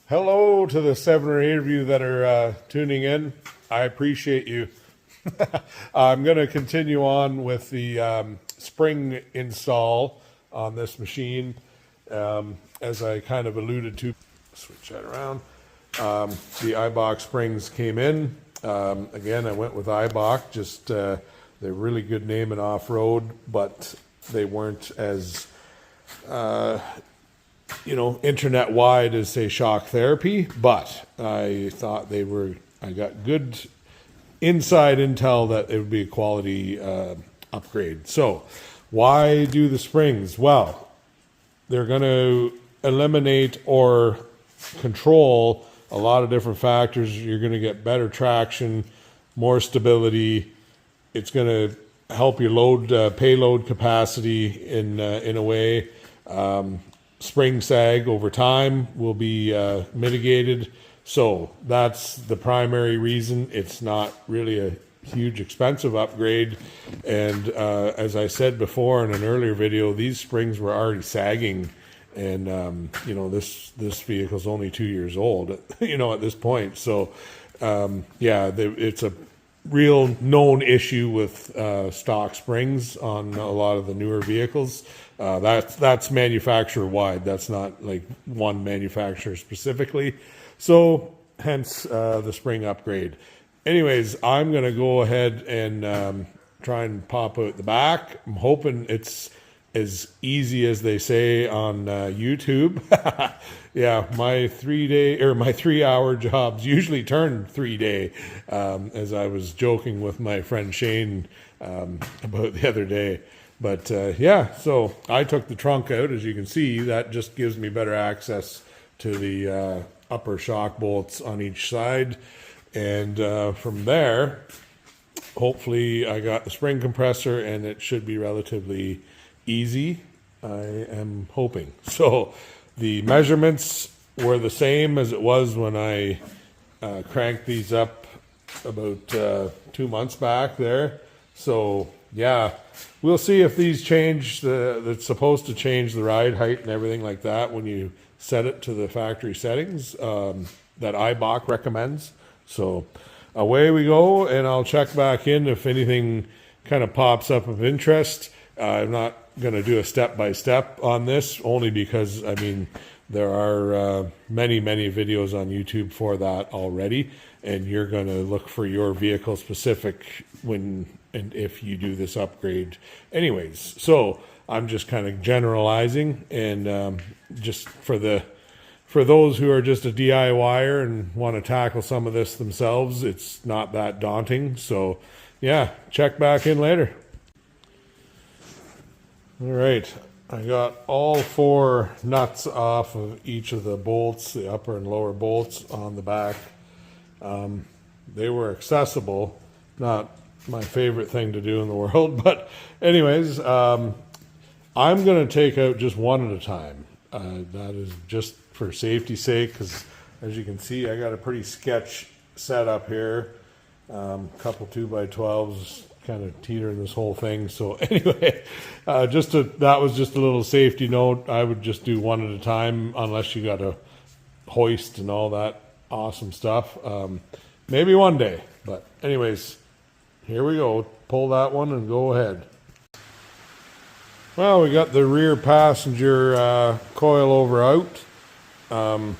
Hello to the 7 or 8 of you that are tuning in. I appreciate you. I'm going to continue on with the spring install on this machine. As I kind of alluded to, switch that around. The Eibach Springs came in. Again, I went with Eibach, just they're a really good name in off-road, but they weren't as internet wide as say Shock Therapy, but I thought I got good inside intel that it would be a quality upgrade. So why do the springs? Well, they're going to eliminate or control a lot of different factors. You're going to get better traction, more stability. It's going to help your payload capacity in a way. Spring sag over time will be mitigated. So that's the primary reason. It's not really a huge expensive upgrade. And as I said before in an earlier video, these springs were already sagging. And, this vehicle's only 2 years old, at this point. So, it's a real known issue with stock springs on a lot of the newer vehicles. That's manufacturer wide. That's not like one manufacturer specifically. So hence the spring upgrade. Anyways, I'm going to go ahead and try and pop out the back. I'm hoping it's as easy as they say on YouTube. Yeah, my 3-hour jobs usually turn 3-day, as I was joking with my friend Shane about the other day. But so I took the trunk out. As you can see, that just gives me better access to the upper shock bolts on each side. And from there, hopefully I got the spring compressor and it should be relatively easy. I am hoping. So the measurements were the same as it was when I cranked these up about 2 months back there. So yeah, we'll see if these change. It's supposed to change the ride height and everything like that when you set it to the factory settings that Eibach recommends. So away we go, and I'll check back in if anything kind of pops up of interest. I'm not going to do a step-by-step on this, only because, there are many videos on YouTube for that already, and you're going to look for your vehicle specific when and if you do this upgrade. Anyways, so I'm just kind of generalizing, and just for those who are just a DIYer and want to tackle some of this themselves, it's not that daunting. So yeah, check back in later. All right, I got all 4 nuts off of each of the bolts, the upper and lower bolts on the back. They were accessible, not my favorite thing to do in the world, but anyways, I'm going to take out just one at a time. That is just for safety's sake, because as you can see, I got a pretty sketch setup here. Couple 2x12s kind of teetering this whole thing. So anyway, that was just a little safety note. I would just do one at a time, unless you got a hoist and all that awesome stuff. Maybe one day, but anyways, here we go. Pull that one and go ahead. Well, we got the rear passenger coilover out.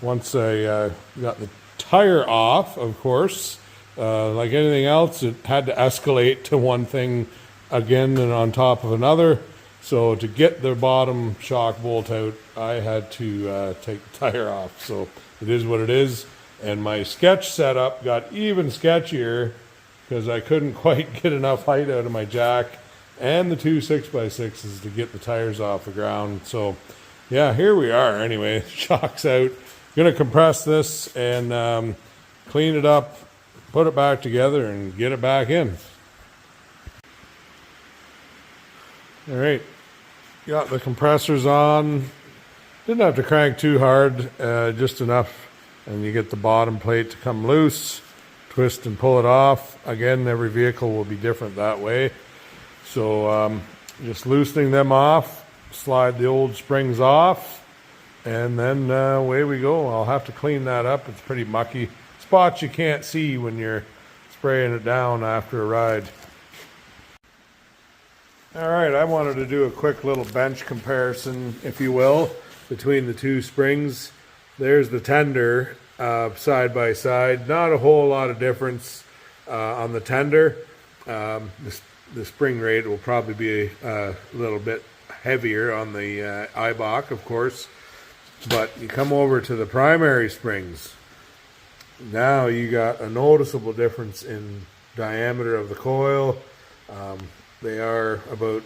Once I got the tire off, of course, like anything else, it had to escalate to one thing again and on top of another. So to get the bottom shock bolt out, I had to take the tire off. So it is what it is. And my sketch setup got even sketchier because I couldn't quite get enough height out of my jack and the 2 6x6s to get the tires off the ground. So yeah, here we are. Anyway, shock's out. Gonna compress this and clean it up, put it back together, and get it back in. All right, got the compressors on. Didn't have to crank too hard, just enough, and you get the bottom plate to come loose. Twist and pull it off. Again, every vehicle will be different that way. So just loosening them off, slide the old springs off, And then away we go. I'll have to clean that up. It's pretty mucky. Spots you can't see when you're spraying it down after a ride. All right, I wanted to do a quick little bench comparison, if you will, between the two springs. There's the tender side by side. Not a whole lot of difference on the tender. The spring rate will probably be a little bit heavier on the Eibach, of course. But you come over to the primary springs. Now you got a noticeable difference in diameter of the coil. They are about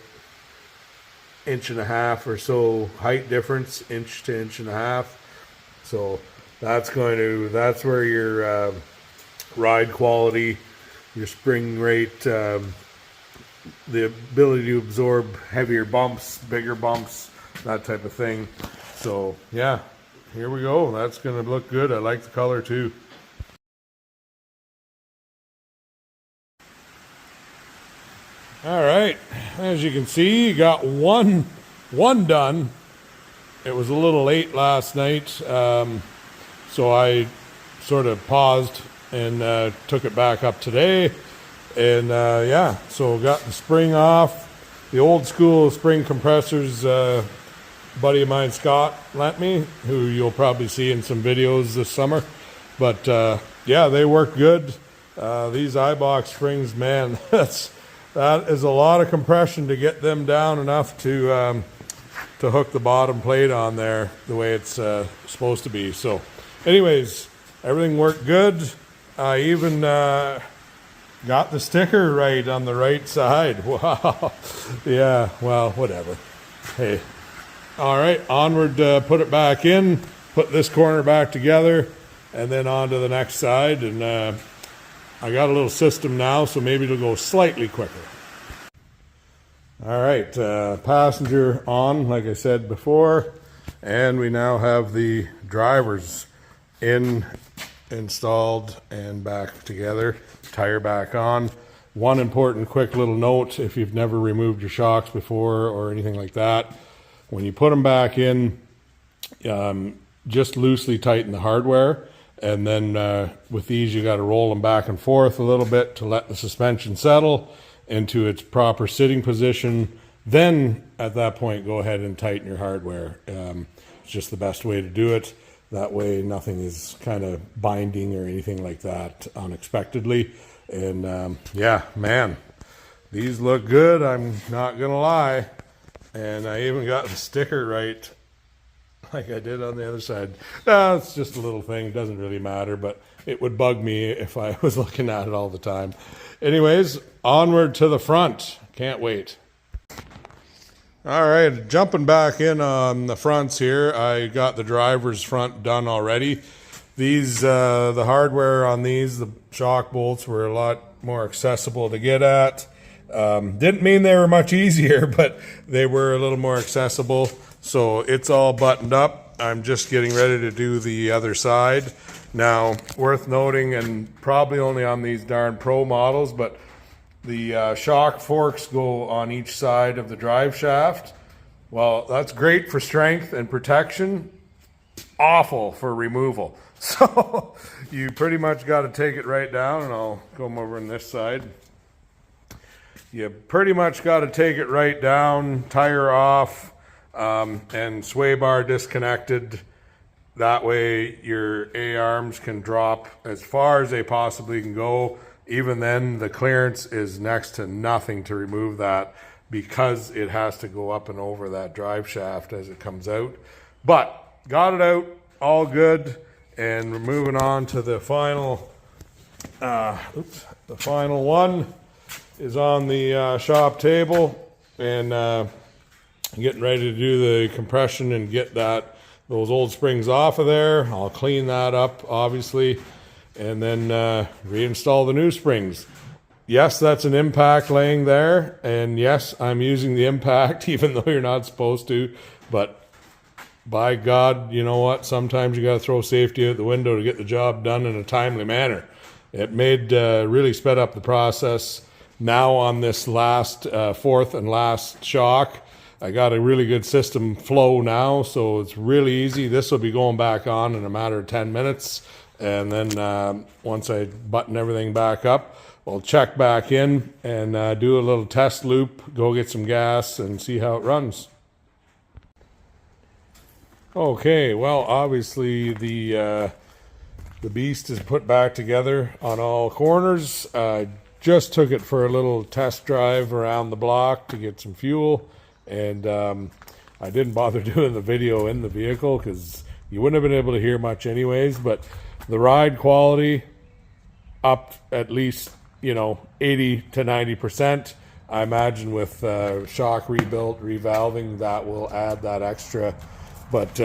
1.5 inches or so height difference, 1 to 1.5 inches. So that's where your ride quality, your spring rate, the ability to absorb heavier bumps, bigger bumps, that type of thing. So yeah, here we go. That's gonna look good. I like the color too. All right, as you can see, you got one done. It was a little late last night, so I sort of paused and took it back up today. And yeah, so got the spring off. The old school spring compressors, buddy of mine, Scott, lent me, who you'll probably see in some videos this summer. But yeah, they work good. These Eibach springs, man, that is a lot of compression to get them down enough to hook the bottom plate on there the way it's supposed to be. So anyways, everything worked good. I even got the sticker right on the right side. Wow. Yeah, well, whatever. Hey. All right, onward, put it back in, put this corner back together, and then on to the next side. And I got a little system now, so maybe it'll go slightly quicker. All right, passenger on, like I said before, and we now have the drivers installed and back together, tire back on. One important quick little note, if you've never removed your shocks before or anything like that, when you put them back in, just loosely tighten the hardware. And then with these, you got to roll them back and forth a little bit to let the suspension settle into its proper sitting position. Then at that point, go ahead and tighten your hardware. It's just the best way to do it. That way nothing is kind of binding or anything like that unexpectedly. And yeah, man, these look good. I'm not going to lie. And I even got the sticker right like I did on the other side. It's just a little thing. It doesn't really matter, but it would bug me if I was looking at it all the time. Anyways, onward to the front. Can't wait. All right, jumping back in on the fronts here. I got the driver's front done already. These, the hardware on these, the shock bolts were a lot more accessible to get at. Didn't mean they were much easier, but they were a little more accessible. So it's all buttoned up. I'm just getting ready to do the other side. Now, worth noting, and probably only on these darn Pro models, but the shock forks go on each side of the drive shaft. Well, that's great for strength and protection. Awful for removal. So you pretty much got to take it right down, and I'll come over on this side. You pretty much got to take it right down, tire off, and sway bar disconnected. That way your A-arms can drop as far as they possibly can go. Even then, the clearance is next to nothing to remove that because it has to go up and over that drive shaft as it comes out. But got it out, all good, and we're moving on to the final. The final one is on the shop table, and getting ready to do the compression and get those old springs off of there. I'll clean that up, obviously, and then reinstall the new springs. Yes, that's an impact laying there, and yes, I'm using the impact even though you're not supposed to, but by God, you know what? Sometimes you got to throw safety out the window to get the job done in a timely manner. It made really sped up the process. Now on this last fourth and last shock, I got a really good system flow now, so it's really easy. This will be going back on in a matter of 10 minutes. And then once I button everything back up, we'll check back in and do a little test loop, go get some gas and see how it runs. Okay, well, obviously the beast is put back together on all corners. Just took it for a little test drive around the block to get some fuel. And I didn't bother doing the video in the vehicle because you wouldn't have been able to hear much anyways. But the ride quality up at least, 80 to 90%. I imagine with shock rebuilt, revalving, that will add that extra. But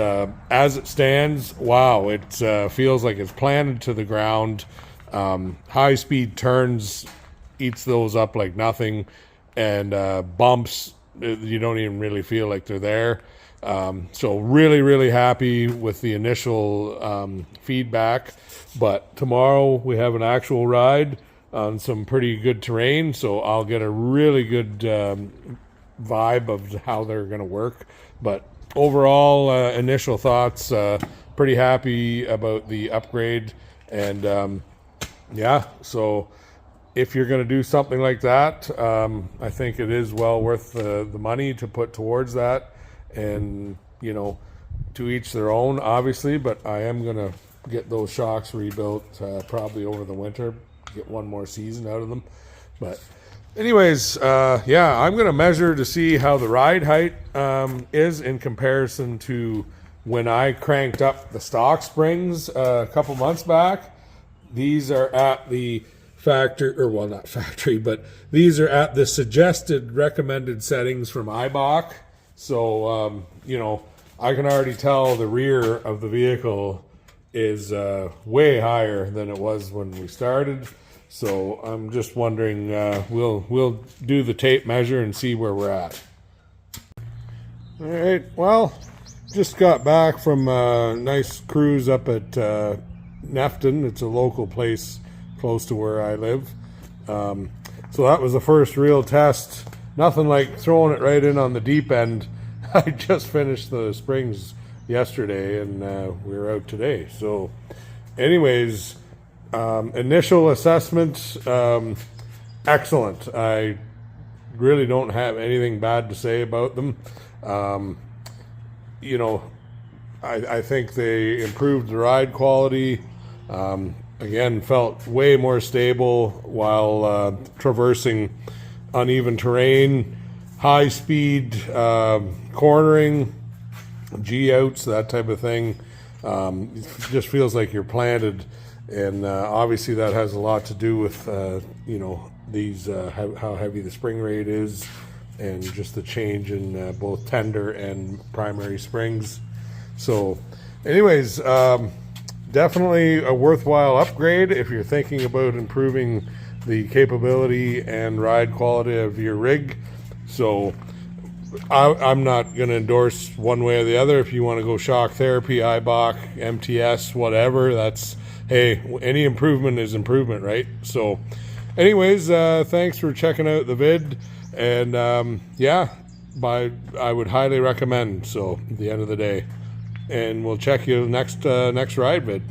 as it stands, wow, it feels like it's planted to the ground. High speed turns eats those up like nothing, and bumps, you don't even really feel like they're there. So really, really happy with the initial feedback. But tomorrow we have an actual ride on some pretty good terrain, so I'll get a really good vibe of how they're going to work. But overall, initial thoughts, pretty happy about the upgrade. And yeah, so if you're going to do something like that, I think it is well worth the money to put towards that. And, to each their own, obviously, but I am going to get those shocks rebuilt probably over the winter, get one more season out of them. But anyways, yeah, I'm going to measure to see how the ride height is in comparison to when I cranked up the stock springs a couple months back. These are at the factory, or well, not factory, but these are at the suggested recommended settings from Eibach. So, I can already tell the rear of the vehicle is way higher than it was when we started. So I'm just wondering, we'll do the tape measure and see where we're at. All right, well, just got back from a nice cruise up at Nefton. It's a local place close to where I live. So that was the first real test. Nothing like throwing it right in on the deep end. I just finished the springs yesterday and we were out today. So anyways, initial assessment, excellent. I really don't have anything bad to say about them. I think they improved the ride quality. Again, felt way more stable while traversing uneven terrain, high speed cornering, G-outs, that type of thing. It just feels like you're planted, and obviously that has a lot to do with these how heavy the spring rate is, and just the change in both tender and primary springs. So anyways, definitely a worthwhile upgrade if you're thinking about improving the capability and ride quality of your rig. So I'm not going to endorse one way or the other. If you want to go shock therapy, Eibach, MTS, whatever, that's, hey, any improvement is improvement, right? So anyways, thanks for checking out the vid. And yeah, I would highly recommend. So at the end of the day, and we'll check you next ride vid.